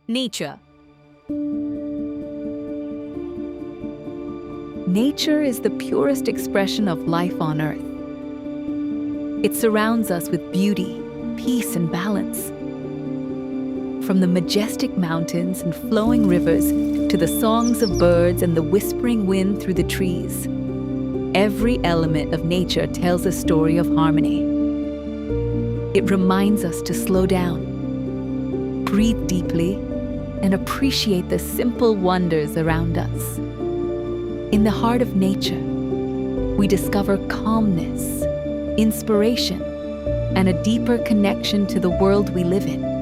Nature. Nature is the purest expression of life on Earth. It surrounds us with beauty, peace, and balance. From the majestic mountains and flowing rivers to the songs of birds and the whispering wind through the trees, every element of nature tells a story of harmony. It reminds us to slow down, breathe deeply, and appreciate the simple wonders around us. In the heart of nature, we discover calmness, inspiration, and a deeper connection to the world we live in.